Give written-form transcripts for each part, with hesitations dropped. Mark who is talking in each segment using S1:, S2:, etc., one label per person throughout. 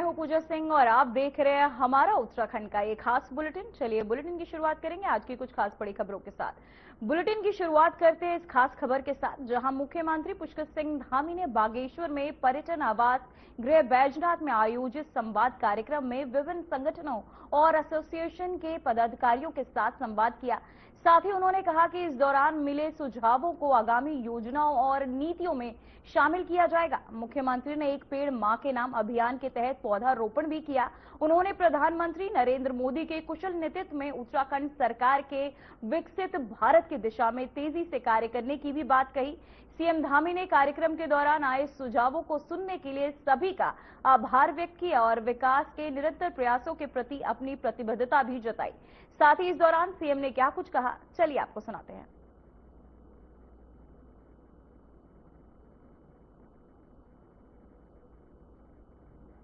S1: हूं पूजा सिंह और आप देख रहे हैं हमारा उत्तराखंड का एक खास बुलेटिन। चलिए बुलेटिन की शुरुआत करेंगे आज की कुछ खास बड़ी खबरों के साथ। बुलेटिन की शुरुआत करते हैं इस खास खबर के साथ, जहां मुख्यमंत्री पुष्कर सिंह धामी ने बागेश्वर में पर्यटन आवास गृह बैजनाथ में आयोजित संवाद कार्यक्रम में विभिन्न संगठनों और एसोसिएशन के पदाधिकारियों के साथ संवाद किया। साथ ही उन्होंने कहा कि इस दौरान मिले सुझावों को आगामी योजनाओं और नीतियों में शामिल किया जाएगा। मुख्यमंत्री ने एक पेड़ मां के नाम अभियान के तहत पौधारोपण भी किया। उन्होंने प्रधानमंत्री नरेंद्र मोदी के कुशल नेतृत्व में उत्तराखंड सरकार के विकसित भारत की दिशा में तेजी से कार्य करने की भी बात कही। सीएम धामी ने कार्यक्रम के दौरान आए सुझावों को सुनने के लिए सभी का आभार व्यक्त किया और विकास के निरंतर प्रयासों के प्रति अपनी प्रतिबद्धता भी जताई। साथ ही इस दौरान सीएम ने क्या कुछ कहा, चलिए आपको सुनाते हैं।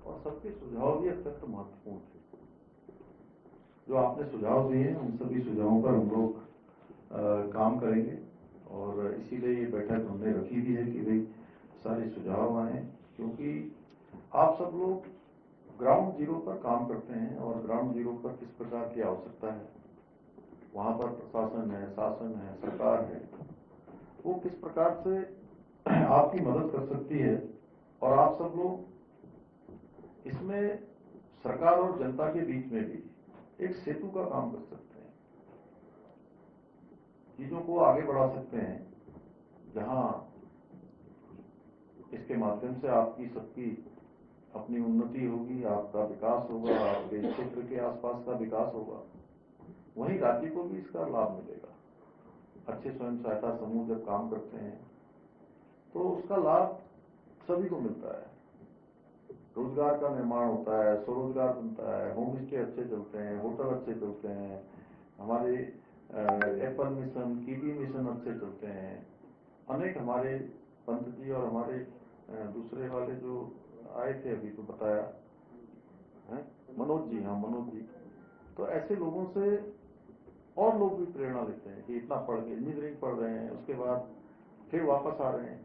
S2: और सबके सुझाव भी अत्यंत महत्वपूर्ण थे। जो आपने सुझाव दिए हैं उन सभी सुझावों पर हम लोग काम करेंगे और इसीलिए ये बैठक हमने रखी भी है कि भाई सारे सुझाव आए, क्योंकि आप सब लोग ग्राउंड जीरो पर काम करते हैं और ग्राउंड जीरो पर किस प्रकार की आवश्यकता है, वहां पर प्रशासन है, शासन है, सरकार है, वो किस प्रकार से आपकी मदद कर सकती है और आप सब लोग इसमें सरकार और जनता के बीच में भी एक सेतु का काम कर सकते हैं, चीजों को आगे बढ़ा सकते हैं, जहां इसके माध्यम से आपकी सबकी अपनी उन्नति होगी, आपका विकास होगा, आपके क्षेत्र के आसपास का विकास होगा, वहीं राज्य को भी इसका लाभ मिलेगा। अच्छे स्वयं सहायता समूह जब काम करते हैं तो उसका लाभ सभी को मिलता है। रोजगार का निर्माण होता है, स्वरोजगार बनता है, होम स्टे अच्छे चलते हैं, होटल अच्छे चलते हैं, हमारे एप्पल मिशन, कीवी मिशन अच्छे चलते हैं, अनेक हमारे पंत जी और हमारे दूसरे वाले जो आए थे अभी तो बताया है मनोज जी, हाँ मनोज जी, तो ऐसे लोगों से और लोग भी प्रेरणा लेते हैं कि इतना पढ़ के इंजीनियरिंग पढ़ रहे हैं, उसके बाद फिर वापस आ रहे हैं।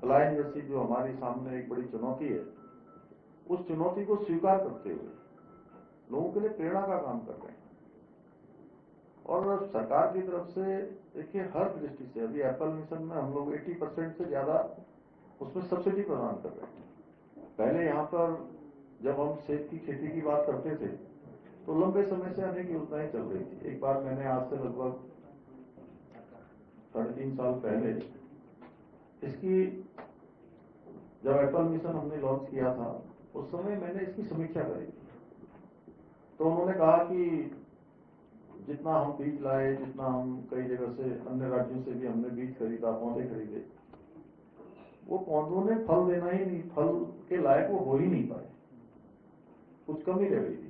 S2: पलायन जैसी जो हमारे सामने एक बड़ी चुनौती है, उस चुनौती को स्वीकार करते हुए लोगों के लिए प्रेरणा का काम कर रहे हैं। और सरकार की तरफ से देखिए हर दृष्टि से अभी एप्पल मिशन में हम लोग 80% से ज्यादा उसमें सब्सिडी प्रदान कर रहे हैं। पहले यहाँ पर जब हम सेब की खेती की बात करते थे तो लंबे समय से अनेक योजनाएं चल रही थी। एक बार मैंने आज से लगभग 3.5 साल पहले इसकी जब एप्पल मिशन हमने लॉन्च किया था उस समय मैंने इसकी समीक्षा करी थी। तो उन्होंने कहा कि जितना हम बीज लाए, जितना हम कई जगह से अन्य राज्यों से भी हमने बीज खरीदा, पौधे खरीदे, वो पौधों ने फल देना ही नहीं, फल के लायक वो हो ही नहीं पाए, कुछ कमी रह गई थी।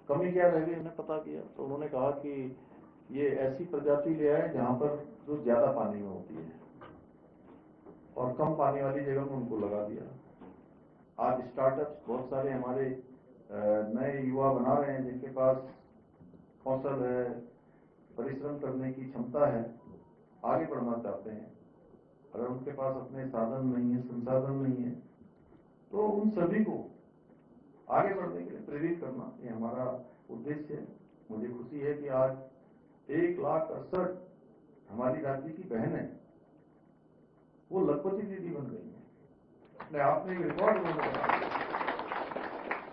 S2: कमी क्या रह गई उन्हें पता किया तो उन्होंने कहा कि ये ऐसी प्रजाति ले आए जहां पर जो ज्यादा पानी में होती है और कम पानी वाली जगह में उनको लगा दिया। आज स्टार्टअप्स बहुत सारे हमारे नए युवा बना रहे हैं जिनके पास कौशल है, परिश्रम करने की क्षमता है, आगे बढ़ना चाहते हैं। अगर उनके पास अपने साधन नहीं है, संसाधन नहीं है, तो उन सभी को आगे बढ़ने के लिए प्रेरित करना ये हमारा उद्देश्य है। मुझे खुशी है कि आज 1,68,000 हमारी राज्य की बहनें वो लखपति दीदी बन गई हैं। अपने आप में एक रिकॉर्ड बना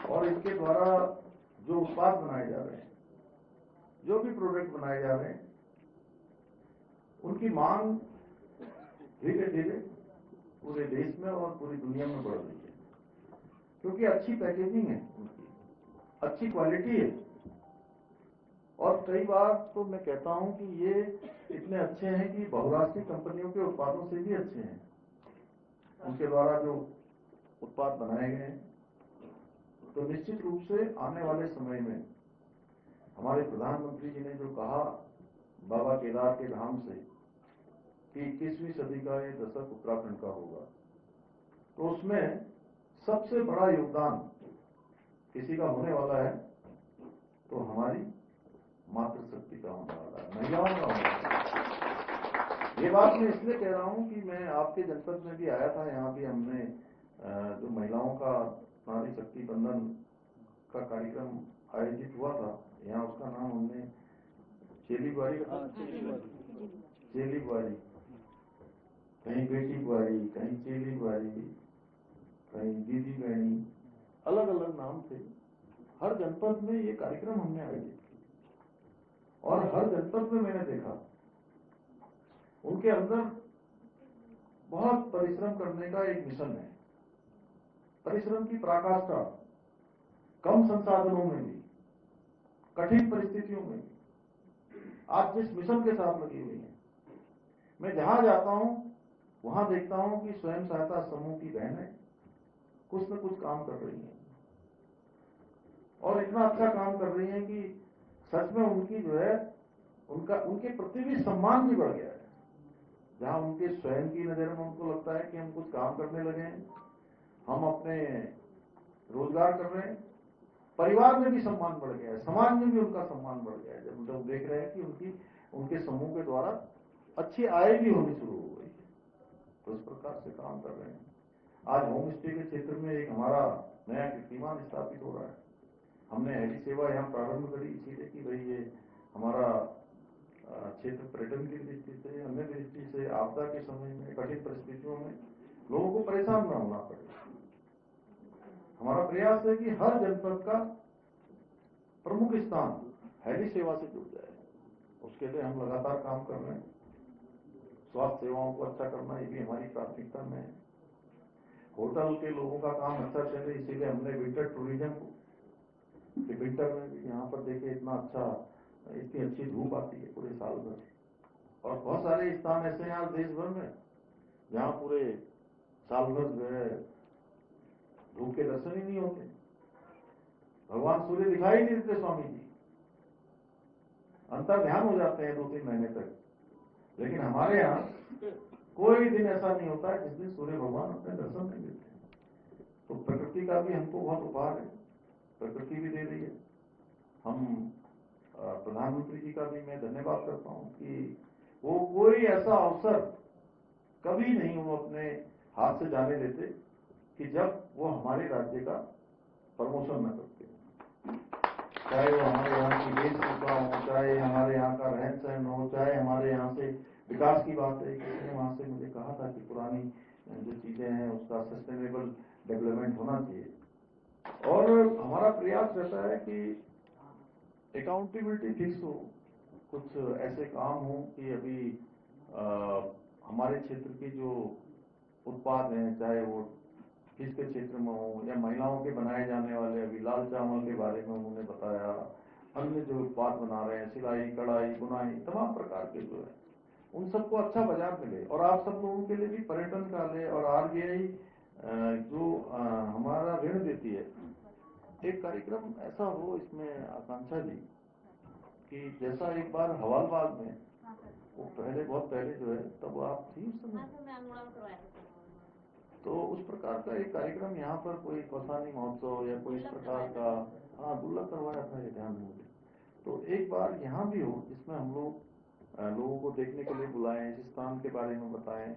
S2: और इसके द्वारा जो उत्पाद बनाए जा रहे हैं, जो भी प्रोडक्ट बनाए जा रहे हैं, उनकी मांग धीरे धीरे पूरे देश में और पूरी दुनिया में बढ़ रही है, क्योंकि अच्छी पैकेजिंग है उनकी, अच्छी क्वालिटी है। और कई बार तो मैं कहता हूं कि ये इतने अच्छे हैं कि बहुराष्ट्रीय कंपनियों के उत्पादों से भी अच्छे हैं उनके द्वारा जो उत्पाद बनाए गए हैं। तो निश्चित रूप से आने वाले समय में हमारे प्रधानमंत्री जी ने जो कहा बाबा केदार के धाम से कि 21वीं सदी का ये दशक उत्तराखंड का होगा, तो उसमें सबसे बड़ा योगदान किसी का होने वाला है तो हमारी मातृशक्ति का होने वाला है, महिलाओं का होने वाला है। ये बात मैं इसलिए कह रहा हूं कि मैं आपके जनपद में भी आया था, यहाँ भी हमने जो महिलाओं का नारी शक्ति बंधन का कार्यक्रम आयोजित हुआ था, यहाँ उसका नाम हमने चेली बुआरी रखा। चेली बुआरी, कहीं बेटी बुआरी, कहीं चेली बुआरी, कहीं दीदी बहनी, अलग अलग नाम थे। हर जनपद में ये कार्यक्रम हमने आयोजित किया और हर जनपद में मैंने देखा उनके अंदर बहुत परिश्रम करने का एक मिशन है। परिश्रम की पराकाष्ठा, कम संसाधनों में भी, कठिन परिस्थितियों में भी आज जिस मिशन के साथ लगी हुई है, मैं जहां जाता हूं वहां देखता हूं कि स्वयं सहायता समूह की बहनें कुछ न कुछ काम कर रही हैं और इतना अच्छा काम कर रही हैं कि सच में उनकी जो है उनके प्रति भी सम्मान भी बढ़ गया है। जहां उनके स्वयं की नजर में उनको लगता है कि हम कुछ काम करने लगे हैं, हम अपने रोजगार कर रहे हैं, परिवार में भी सम्मान बढ़ गया है, समाज में भी उनका सम्मान बढ़ गया है। जब लोग देख रहे हैं कि उनके समूह के द्वारा अच्छी आय भी होनी शुरू हो गई है, तो इस प्रकार से काम कर रहे हैं। आज होम स्टे के क्षेत्र में एक हमारा नया कीर्तिमान स्थापित हो रहा है। हमने ऐसी सेवा यहाँ प्रारंभ करी इसीलिए कि भाई ये हमारा क्षेत्र पर्यटन की दृष्टि से, अन्य दृष्टि से, आपदा के समय में, कठिन परिस्थितियों में लोगों को परेशान न होना पड़े। हमारा प्रयास है कि हर जनपद का प्रमुख स्थान हेली सेवा से जुड़ जाए। उसके लिए हम लगातार काम कर रहे हैं। स्वास्थ्य सेवाओं को अच्छा करना ये भी हमारी प्राथमिकता में है। होटल के लोगों का काम अच्छा चले, इसीलिए हमने विंटर टूरिज्म को, कि विंटर में भी यहाँ पर देखिए इतनी अच्छी धूप आती है पूरे साल भर, और बहुत सारे स्थान ऐसे हैं देश भर में जहाँ पूरे साल भर जो है धूप के दर्शन ही नहीं होते। भगवान सूर्य दिखाई नहीं देते स्वामी जी, अंतर ध्यान हो जाते हैं 2-3 महीने तक। लेकिन हमारे यहाँ कोई दिन ऐसा नहीं होता है जिस दिन सूर्य भगवान अपने दर्शन नहीं देते। तो प्रकृति का भी हमको बहुत उपहार है, प्रकृति भी दे रही है। हम प्रधानमंत्री जी का भी मैं धन्यवाद करता हूँ कि वो कोई ऐसा अवसर कभी नहीं वो अपने हाथ से जाने देते कि जब वो हमारे राज्य का प्रमोशन न करते। चाहे वो हमारे यहाँ की वेशभूषा हो, चाहे हमारे यहाँ का रहन सहन हो, चाहे हमारे यहाँ से विकास की बात है। किसी ने वहां से मुझे कहा था कि पुरानी जो चीजें हैं उसका सस्टेनेबल डेवलपमेंट होना चाहिए। और हमारा प्रयास रहता है कि अकाउंटेबिलिटी फिक्स हो, कुछ ऐसे काम हो कि अभी हमारे क्षेत्र के जो उत्पाद हैं, चाहे वो फिश के क्षेत्र में हो या महिलाओं के बनाए जाने वाले, अभी लाल चावल के बारे में उन्होंने बताया, अन्य जो उत्पाद बना रहे हैं, सिलाई, कढ़ाई, बुनाई, तमाम प्रकार के जो है उन सबको अच्छा बाजार मिले। और आप सब लोगों के लिए भी पर्यटन कार्यालय और RBI जो हमारा ऋण देती है, एक कार्यक्रम ऐसा हो इसमें आकांक्षा जी कि जैसा एक बार हवालबाग में वो बहुत पहले जो है, तब आप थी उस समय, तो उस प्रकार का एक कार्यक्रम यहाँ पर कोई कौसानी महोत्सव या कोई इस प्रकार का, हाँ दुर्लभ करवाया था, ये ध्यान है मुझे। तो एक बार यहाँ भी हो जिसमें हम लोगों को देखने के लिए बुलाएं, इस स्थान के बारे में बताएं।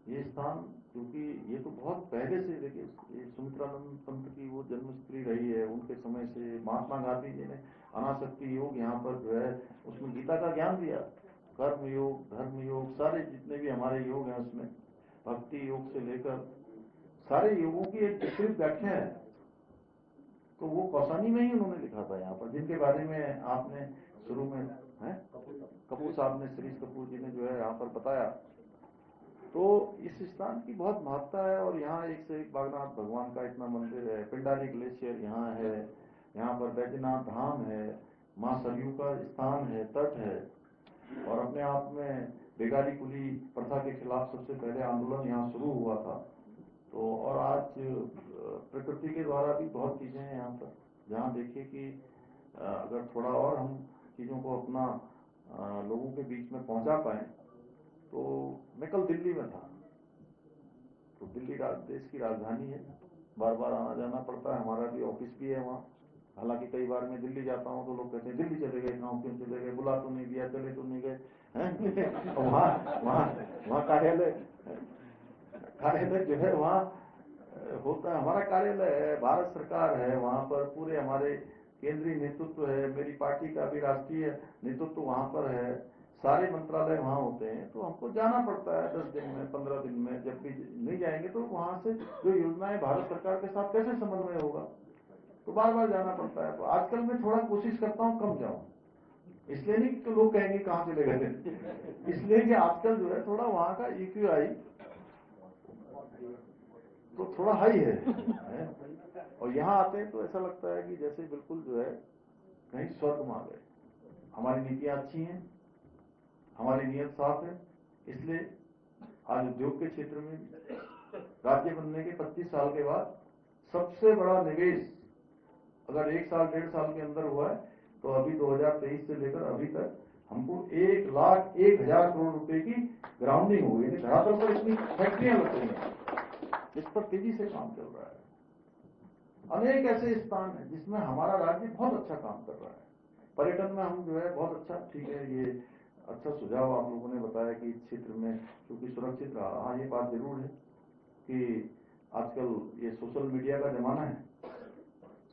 S2: ये स्थान क्योंकि ये तो बहुत पहले से, देखिए ये सुमित्रानंद पंत की वो जन्मस्थली रही है, उनके समय से महात्मा गांधी जी ने अनासक्ति योग यहाँ पर जो है उसमें गीता का ज्ञान दिया, कर्म योग, धर्म योग, सारे जितने भी हमारे योग हैं उसमें भक्ति योग से लेकर सारे योगों की एक विस्तृत व्याख्या है। तो वो कौसानी में ही उन्होंने लिखा था यहाँ पर, जिनके बारे में आपने शुरू में है कपूर साहब ने, श्रीश कपूर जी ने जो है यहाँ पर बताया। तो इस स्थान की बहुत महत्ता है और यहाँ एक से एक बागनाथ भगवान का इतना मंदिर है, पिंडारी ग्लेशियर यहाँ है, यहाँ पर बैद्यनाथ धाम है, माँ सरयू का स्थान है, तट है, और अपने आप में बेगारी कुली प्रथा के खिलाफ सबसे पहले आंदोलन यहाँ शुरू हुआ था। तो और आज प्रकृति के द्वारा भी बहुत चीजें हैं यहाँ पर, जहाँ देखिए कि अगर थोड़ा और हम चीजों को अपना लोगों के बीच में पहुंचा पाए। तो मैं कल दिल्ली में था, तो दिल्ली देश की राजधानी है, बार बार आना जाना पड़ता है, हमारा भी ऑफिस भी है वहाँ। हालांकि कई बार मैं दिल्ली जाता हूँ तो लोग कहते हैं दिल्ली चले गए, गाँव क्यों चले गए, बुला तो नहीं दिया, चले तो नहीं गए हैं। वहाँ कार्यालय जो है वहाँ होता है। हमारा कार्यालय है, भारत सरकार है, वहां पर पूरे हमारे केंद्रीय नेतृत्व है, मेरी पार्टी का भी राष्ट्रीय नेतृत्व वहां पर है, सारे मंत्रालय वहां होते हैं, तो हमको जाना पड़ता है 10 दिन में, 15 दिन में। जब भी नहीं जाएंगे तो वहां से जो योजनाएं भारत सरकार के साथ कैसे समन्वय होगा, तो बार बार जाना पड़ता है। तो आजकल मैं थोड़ा कोशिश करता हूँ कम जाऊं, इसलिए नहीं कि लोग कहेंगे कहां चले गए, इसलिए कि आजकल जो है थोड़ा वहां का EQI तो थोड़ा हाई है। और यहाँ आते हैं तो ऐसा लगता है कि जैसे बिल्कुल जो है कहीं स्वर्ग में आ गए। हमारी नीतियां अच्छी हैं, हमारी नीयत साफ है, इसलिए आज उद्योग के क्षेत्र में राज्य बनने के 25 साल के बाद सबसे बड़ा निवेश अगर 1 साल 1.5 साल के अंदर हुआ है तो अभी 2023 से लेकर अभी तक हमको 1,01,000 करोड़ रुपए की ग्राउंडिंग हुई है। धरातल पर इतनी फैक्ट्रियां लग रही हैं, इस पर तेजी से काम चल रहा है। अनेक ऐसे स्थान हैं जिसमें हमारा राज्य बहुत अच्छा काम कर रहा है। पर्यटन में हम जो है बहुत अच्छा, ठीक है, ये अच्छा सुझाव आप लोगों ने बताया कि इस क्षेत्र में क्योंकि सुरक्षित रहा। हाँ, ये बात जरूर है कि आजकल ये सोशल मीडिया का जमाना है।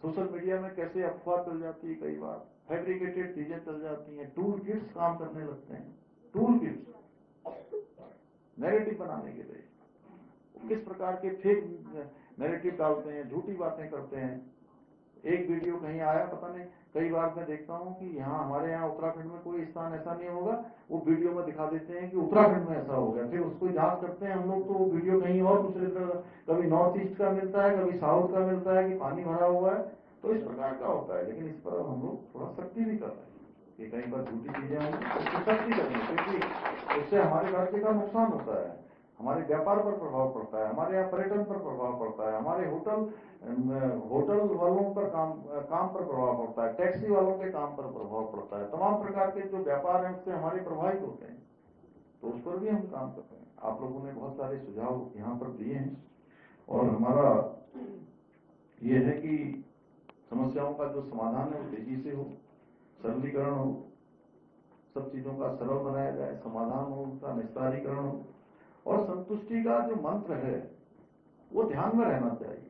S2: सोशल मीडिया में कैसे अफवाह चल जाती है, कई बार फैब्रिकेटेड चीजें चल जाती हैं, टूल किट्स काम करने लगते हैं, टूल किट्स नैरेटिव बनाने के लिए किस प्रकार के फेक नैरेटिव डालते हैं, झूठी बातें करते हैं। एक वीडियो कहीं आया, पता नहीं, कई बार मैं देखता हूं कि यहाँ हमारे यहाँ उत्तराखंड में कोई स्थान ऐसा नहीं होगा, वो वीडियो में दिखा देते हैं कि उत्तराखंड में ऐसा हो गया, फिर उसको जांच करते हैं हम लोग तो वो वीडियो कहीं और दूसरे तरह, कभी नॉर्थ ईस्ट का मिलता है, कभी साउथ का मिलता है कि पानी भरा हुआ है, तो इस प्रकार का होता है। लेकिन इस पर हम लोग थोड़ा सख्ती भी कर रहे हैं कि कहीं पर झूठी चीजें होंगी उसकी सख्ती करेंगे, क्योंकि उससे हमारे राज्य का नुकसान होता है, हमारे व्यापार पर प्रभाव पड़ता है, हमारे यहाँ पर्यटन पर प्रभाव पड़ता है, हमारे होटल वालों पर काम पर प्रभाव पड़ता है, टैक्सी वालों के काम पर प्रभाव पड़ता है, तमाम प्रकार के जो व्यापार हैं उससे हमारे प्रभावित होते हैं, तो उस पर भी हम काम करते हैं। आप लोगों ने बहुत सारे सुझाव यहाँ पर दिए हैं और हमारा ये है कि समस्याओं का जो समाधान है वो तेजी से हो, सरलीकरण हो, सब चीजों का सरल बनाया जाए, समाधान हो, उनका निस्तारीकरण हो, और संतुष्टि का जो मंत्र है वो ध्यान में रहना चाहिए।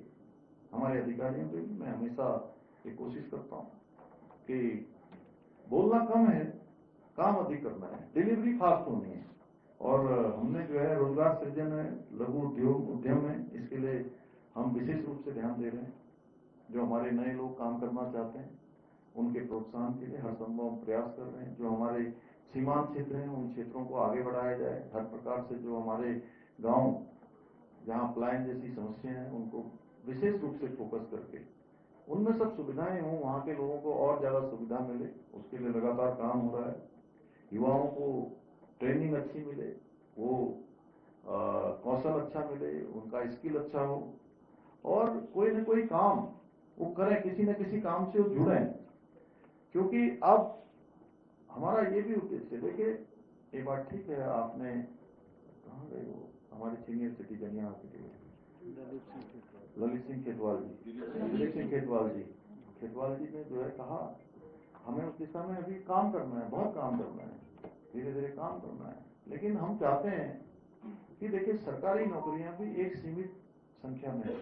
S2: हमारे अधिकारियों पे भी मैं हमेशा ये कोशिश करता हूँ कि बोलना कम है, काम अधिक करना है, डिलीवरी फास्ट होनी है। और हमने जो है रोजगार सृजन है, लघु उद्यम है, इसके लिए हम विशेष रूप से ध्यान दे रहे हैं। जो हमारे नए लोग काम करना चाहते हैं उनके प्रोत्साहन के लिए हर संभव प्रयास कर रहे हैं। जो हमारे सीमांत क्षेत्र हैं उन क्षेत्रों को आगे बढ़ाया जाए, हर प्रकार से जो हमारे गांव जहां पलायन जैसी समस्या है उनको विशेष रूप से फोकस करके उनमें सब सुविधाएं हों, वहां के लोगों को और ज्यादा सुविधा मिले, उसके लिए लगातार काम हो रहा है। युवाओं को ट्रेनिंग अच्छी मिले, वो कौशल अच्छा मिले, उनका स्किल अच्छा हो और कोई न कोई काम वो करें, किसी न किसी काम से वो जुड़े, क्योंकि अब हमारा ये भी उद्देश्य, देखिए ये बात ठीक है, आपने कहाँ गए वो हमारे सीनियर सिटीजन यहाँ के ललित सिंह खेतवाल जी, खेतवाल जी ने जो है कहा हमें उस दिशा में अभी काम करना है, बहुत काम करना है, धीरे धीरे काम करना है। लेकिन हम चाहते हैं कि देखिए सरकारी नौकरियां भी एक सीमित संख्या में है।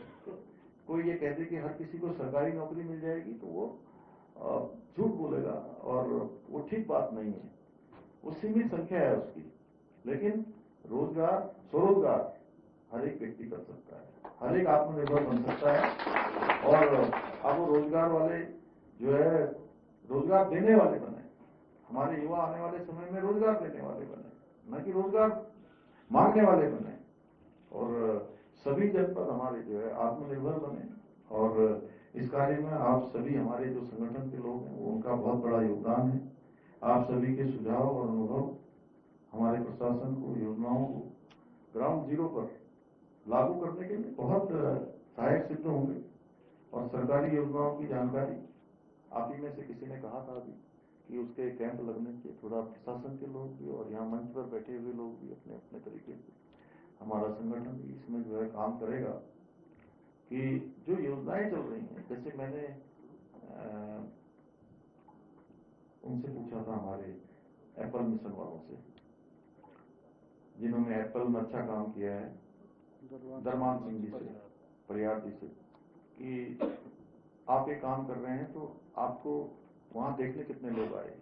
S2: कोई ये कहते कि हर किसी को सरकारी नौकरी मिल जाएगी तो वो झूठ बोलेगा और वो ठीक बात नहीं है, वो सीमित संख्या है उसकी। लेकिन रोजगार, स्वरोजगार हर एक व्यक्ति कर सकता है, हर एक आत्मनिर्भर बन सकता है और अब वो रोजगार वाले जो है रोजगार देने वाले बने, हमारे युवा आने वाले समय में रोजगार देने वाले बने, न कि रोजगार मांगने वाले बने, और सभी जनपद हमारे जो है आत्मनिर्भर बने। और इस कार्य में आप सभी हमारे जो संगठन के लोग हैं वो उनका बहुत बड़ा योगदान है। आप सभी के सुझाव और अनुभव हमारे प्रशासन को, योजनाओं को ग्राउंड जीरो पर लागू करने के लिए बहुत सहायक सिद्ध होंगे। और सरकारी योजनाओं की जानकारी आप ही में से किसी ने कहा था अभी कि उसके कैंप लगने से थोड़ा प्रशासन के लोग भी और यहाँ मंच पर बैठे हुए लोग भी अपने अपने तरीके से, हमारा संगठन भी इसमें जो है काम करेगा कि जो योजनाएं चल रही हैं, जैसे मैंने उनसे पूछा था हमारे एप्पल मिशन वालों से जिन्होंने एप्पल में अच्छा काम किया है, दरमान सिंह जी से, परिहार जी से कि आप एक काम कर रहे हैं तो आपको वहां देखने कितने लोग आए,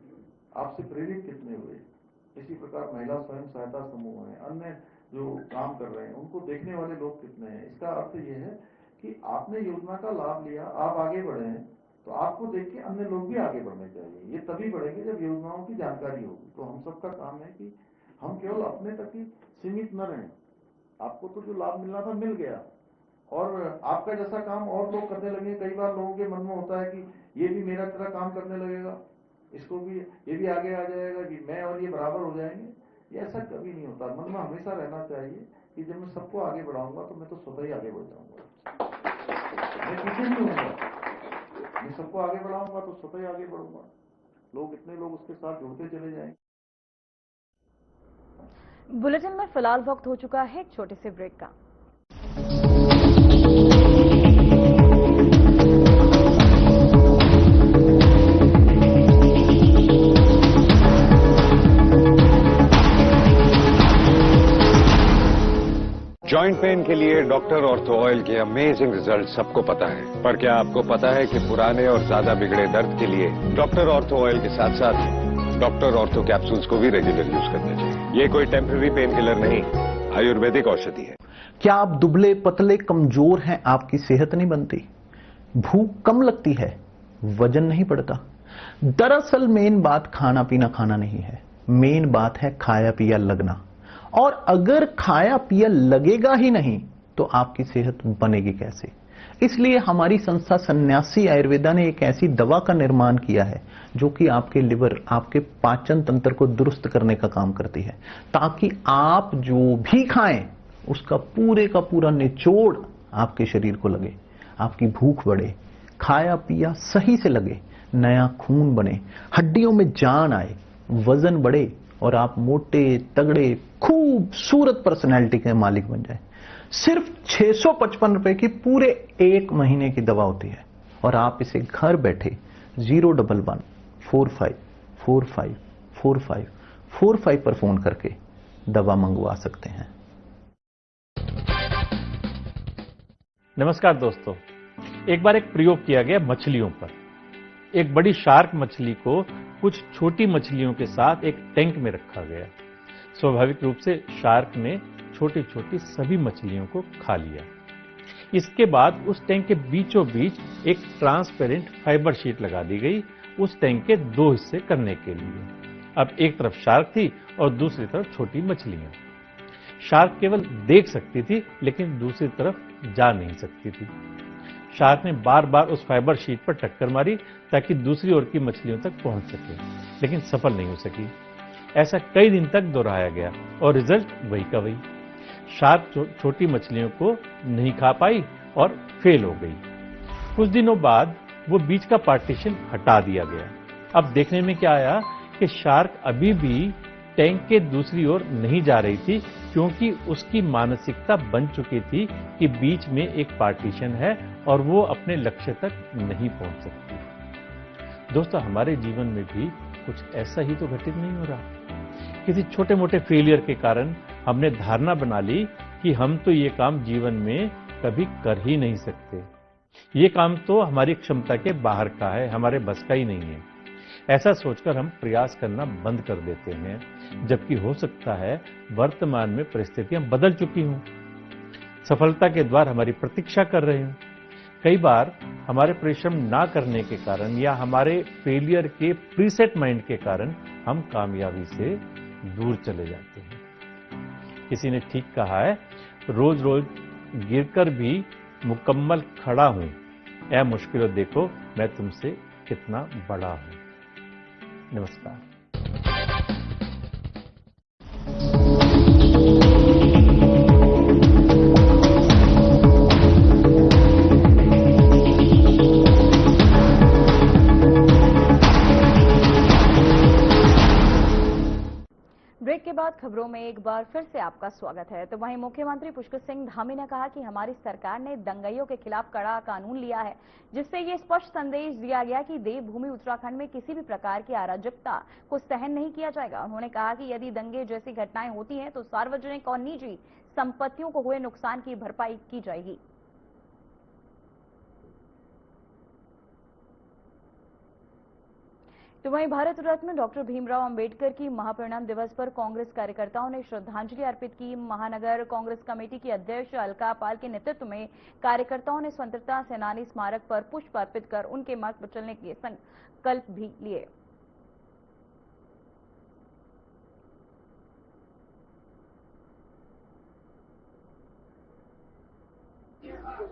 S2: आपसे प्रेरित कितने हुए। इसी प्रकार महिला स्वयं सहायता समूह है, अन्य जो काम कर रहे हैं उनको देखने वाले लोग कितने हैं। इसका अर्थ ये है कि आपने योजना का लाभ लिया, आप आगे बढ़े हैं, तो आपको देख के अन्य लोग भी आगे बढ़ने चाहिए। ये तभी बढ़ेंगे जब योजनाओं की जानकारी होगी। तो हम सबका काम है कि हम केवल अपने तक ही सीमित न रहें। आपको तो जो लाभ मिलना था मिल गया, और आपका जैसा काम और लोग करने लगे। कई बार लोगों के मन में होता है कि ये भी मेरा तरह काम करने लगेगा, इसको भी, ये भी आगे आ जाएगा कि मैं और ये बराबर हो जाएंगे। ये ऐसा कभी नहीं होता। मन में हमेशा रहना चाहिए कि जब मैं सबको आगे बढ़ाऊंगा तो मैं तो स्वतः ही आगे बढ़ जाऊंगा, मैं पीछे नहीं होऊंगा। मैं सबको आगे बढ़ाऊंगा तो स्वतः ही आगे बढ़ूंगा। लोग, इतने लोग उसके साथ जुड़ते चले जाएंगे।
S1: बुलेटिन में फिलहाल वक्त हो चुका है एक छोटे से ब्रेक का।
S3: जॉइंट पेन के लिए डॉक्टर ऑर्थो ऑयल के अमेजिंग रिजल्ट सबको पता है, पर क्या आपको पता है कि पुराने और ज्यादा बिगड़े दर्द के लिए डॉक्टर ऑर्थो ऑयल के साथ साथ डॉक्टर ऑर्थो कैप्सूल्स को भी रेगुलर यूज करना चाहिए। ये कोई टेम्पररी पेन किलर नहीं, आयुर्वेदिक औषधि है।
S4: क्या आप दुबले पतले कमजोर हैं, आपकी सेहत नहीं बनती, भूख कम लगती है, वजन नहीं बढ़ता? दरअसल मेन बात खाना पीना खाना नहीं है, मेन बात है खाया पिया लगना। और अगर खाया पिया लगेगा ही नहीं तो आपकी सेहत बनेगी कैसे? इसलिए हमारी संस्था सन्यासी आयुर्वेदा ने एक ऐसी दवा का निर्माण किया है जो कि आपके लिवर, आपके पाचन तंत्र को दुरुस्त करने का काम करती है, ताकि आप जो भी खाएं उसका पूरे का पूरा निचोड़ आपके शरीर को लगे, आपकी भूख बढ़े, खाया पिया सही से लगे, नया खून बने, हड्डियों में जान आए, वजन बढ़े और आप मोटे तगड़े खूबसूरत पर्सनैलिटी के मालिक बन जाए। सिर्फ 655 रुपए की पूरे 1 महीने की दवा होती है और आप इसे घर बैठे 01145454545 पर फोन करके दवा मंगवा सकते हैं।
S5: नमस्कार दोस्तों, एक बार एक प्रयोग किया गया मछलियों पर। एक बड़ी शार्क मछली को कुछ छोटी मछलियों के साथ एक टैंक में रखा गया। स्वाभाविक रूप से शार्क ने छोटी छोटी सभी मछलियों को खा लिया। इसके बाद उस टैंक के बीचों बीच एक ट्रांसपेरेंट फाइबर शीट लगा दी गई, उस टैंक के 2 हिस्से करने के लिए। अब एक तरफ शार्क थी और दूसरी तरफ छोटी मछलियां। शार्क केवल देख सकती थी लेकिन दूसरी तरफ जा नहीं सकती थी। शार्क ने बार बार उस फाइबर शीट पर टक्कर मारी ताकि दूसरी ओर की मछलियों तक पहुंच सके, लेकिन सफल नहीं हो सकी। ऐसा कई दिन तक दोहराया गया और रिजल्ट वही का वही। शार्क छोटी मछलियों को नहीं खा पाई और फेल हो गई। कुछ दिनों बाद वो बीच का पार्टीशन हटा दिया गया। अब देखने में क्या आया कि शार्क अभी भी टैंक के दूसरी ओर नहीं जा रही थी, क्योंकि उसकी मानसिकता बन चुकी थी कि बीच में एक पार्टीशन है और वो अपने लक्ष्य तक नहीं पहुंच सकती। दोस्तों, हमारे जीवन में भी कुछ ऐसा ही तो घटित नहीं हो रहा। किसी छोटे मोटे फेलियर के कारण हमने धारणा बना ली कि हम तो ये काम जीवन में कभी कर ही नहीं सकते। ये काम तो हमारी क्षमता के बाहर का है, हमारे बस का ही नहीं है। ऐसा सोचकर हम प्रयास करना बंद कर देते हैं, जबकि हो सकता है वर्तमान में परिस्थितियां बदल चुकी हों, सफलता के द्वार हमारी प्रतीक्षा कर रहे हों। कई बार हमारे परिश्रम ना करने के कारण या हमारे फेलियर के प्रीसेट माइंड के कारण हम कामयाबी से दूर चले जाते हैं। किसी ने ठीक कहा है, रोज रोज गिरकर भी मुकम्मल खड़ा हूं, ऐ मुश्किलों देखो मैं तुमसे कितना बड़ा हूं। नमस्कार।
S1: ब्रेक के बाद खबरों में एक बार फिर से आपका स्वागत है। तो वहीं मुख्यमंत्री पुष्कर सिंह धामी ने कहा कि हमारी सरकार ने दंगइयों के खिलाफ कड़ा कानून लिया है, जिससे ये स्पष्ट संदेश दिया गया कि देवभूमि उत्तराखंड में किसी भी प्रकार की अराजकता को सहन नहीं किया जाएगा। उन्होंने कहा कि यदि दंगे जैसी घटनाएं होती हैं तो सार्वजनिक और निजी संपत्तियों को हुए नुकसान की भरपाई की जाएगी। तो वहीं भारत रत्न डॉक्टर भीमराव अंबेडकर की महापरिनिर्वाण दिवस पर कांग्रेस कार्यकर्ताओं ने श्रद्धांजलि अर्पित की। महानगर कांग्रेस कमेटी की अध्यक्ष अलका पाल के नेतृत्व में कार्यकर्ताओं ने स्वतंत्रता सेनानी स्मारक पर पुष्प अर्पित कर उनके मार्ग पर चलने के संकल्प भी लिए।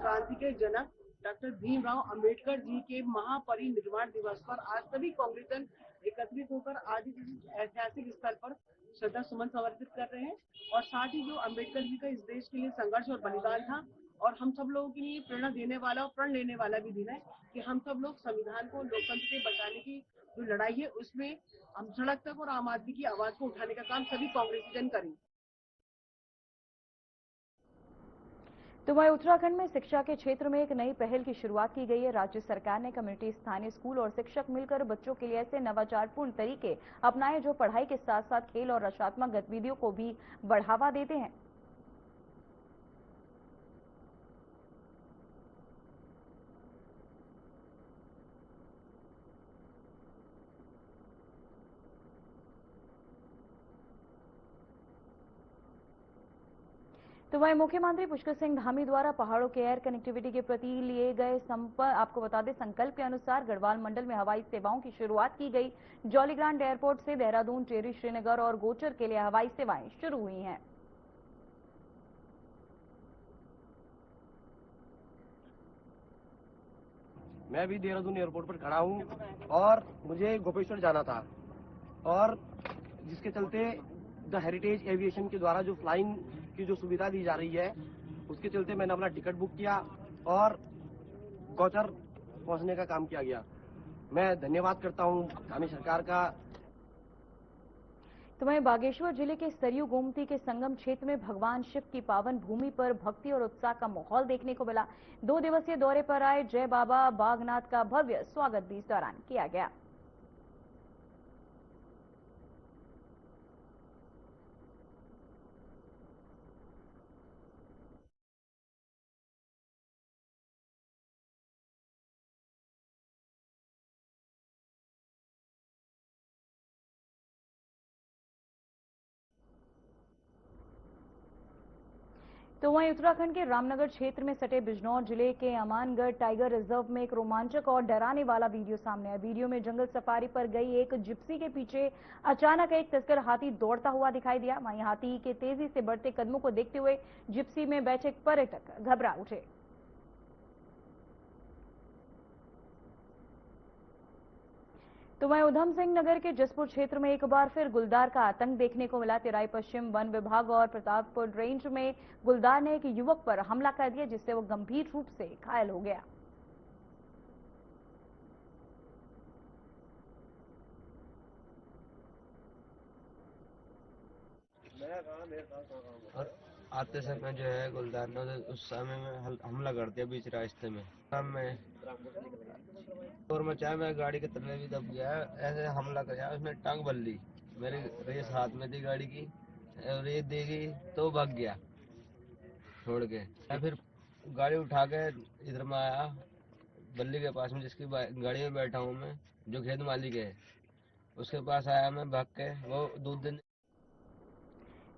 S6: क्रांति के जनक डॉक्टर भीमराव अंबेडकर जी के महापरिनिर्वाण दिवस पर आज सभी कांग्रेसन एकत्रित होकर आज इस ऐतिहासिक स्थल पर श्रद्धा सुमन समर्पित कर रहे हैं। और साथ ही जो अंबेडकर जी का इस देश के लिए संघर्ष और बलिदान था और हम सब लोगों के लिए प्रेरणा देने वाला और प्रण लेने वाला भी दिन है कि हम सब लोग संविधान को, लोकतंत्र से बचाने की जो लड़ाई है उसमें हम सड़क तक और आम आदमी की आवाज को उठाने का काम सभी कांग्रेसीजन करें।
S1: तो वहीं उत्तराखंड में शिक्षा के क्षेत्र में एक नई पहल की शुरुआत की गई है। राज्य सरकार ने कम्युनिटी, स्थानीय स्कूल और शिक्षक मिलकर बच्चों के लिए ऐसे नवाचारपूर्ण तरीके अपनाए जो पढ़ाई के साथ साथ खेल और रचनात्मक गतिविधियों को भी बढ़ावा देते हैं। तो वहीं मुख्यमंत्री पुष्कर सिंह धामी द्वारा पहाड़ों के एयर कनेक्टिविटी के प्रति लिए गए आपको बता दें संकल्प के अनुसार गढ़वाल मंडल में हवाई सेवाओं की शुरुआत की गई। जॉलीग्रांट एयरपोर्ट से देहरादून, टेहरी, श्रीनगर और गोचर के लिए हवाई सेवाएं शुरू हुई हैं।
S7: मैं भी देहरादून एयरपोर्ट पर खड़ा हूं और मुझे गोपेश्वर जाना था और जिसके चलते द हेरिटेज एविएशन के द्वारा जो फ्लाइंग की जो सुविधा दी जा रही है उसके चलते मैंने अपना टिकट बुक किया और गौचर पहुंचने का काम किया गया। मैं धन्यवाद करता हूं धामी सरकार का।
S1: तो वहीं बागेश्वर जिले के सरयू गोमती के संगम क्षेत्र में भगवान शिव की पावन भूमि पर भक्ति और उत्साह का माहौल देखने को मिला। 2 दिवसीय दौरे पर आए जय बाबा बागनाथ का भव्य स्वागत भी इस दौरान किया गया। तो वहीं उत्तराखंड के रामनगर क्षेत्र में सटे बिजनौर जिले के अमानगढ़ टाइगर रिजर्व में एक रोमांचक और डराने वाला वीडियो सामने आया। वीडियो में जंगल सफारी पर गई एक जिप्सी के पीछे अचानक एक तस्कर हाथी दौड़ता हुआ दिखाई दिया। वहीं हाथी के तेजी से बढ़ते कदमों को देखते हुए जिप्सी में बैठे पर्यटक घबरा उठे। तो वहीं उधम सिंह नगर के जसपुर क्षेत्र में एक बार फिर गुलदार का आतंक देखने को मिला। तेराई पश्चिम वन विभाग और प्रतापपुर रेंज में गुलदार ने एक युवक पर हमला कर दिया जिससे वो गंभीर रूप से घायल हो गया।
S8: और आते समय जो है गुलदार ने उस समय में हमला कर दिया बीच रास्ते में। और मैं चाहे मैं गाड़ी के तले भी दब गया, ऐसे हमला किया। उसने टांग बल ली, मेरी रेस हाथ में थी गाड़ी की और रेस देगी तो भाग गया छोड़ के। मैं फिर गाड़ी उठा के इधर में आया बल्ली के पास में जिसकी गाड़ी में बैठा हूँ मैं, जो खेत मालिक है उसके पास आया मैं भाग के। वो दूध दिन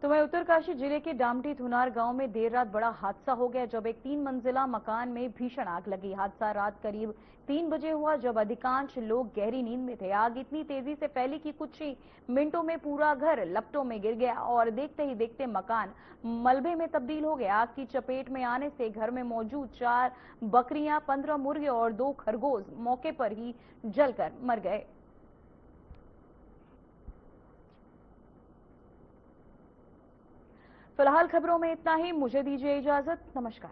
S1: तो वहीं उत्तरकाशी जिले के डामटी थुनार गांव में देर रात बड़ा हादसा हो गया जब एक 3 मंजिला मकान में भीषण आग लगी। हादसा रात करीब 3 बजे हुआ जब अधिकांश लोग गहरी नींद में थे। आग इतनी तेजी से फैली कि कुछ ही मिनटों में पूरा घर लपटों में गिर गया और देखते ही देखते मकान मलबे में तब्दील हो गया। आग की चपेट में आने से घर में मौजूद 4 बकरियां, 15 मुर्गे और 2 खरगोश मौके पर ही जलकर मर गए। फिलहाल खबरों में इतना ही। मुझे दीजिए इजाजत। नमस्कार।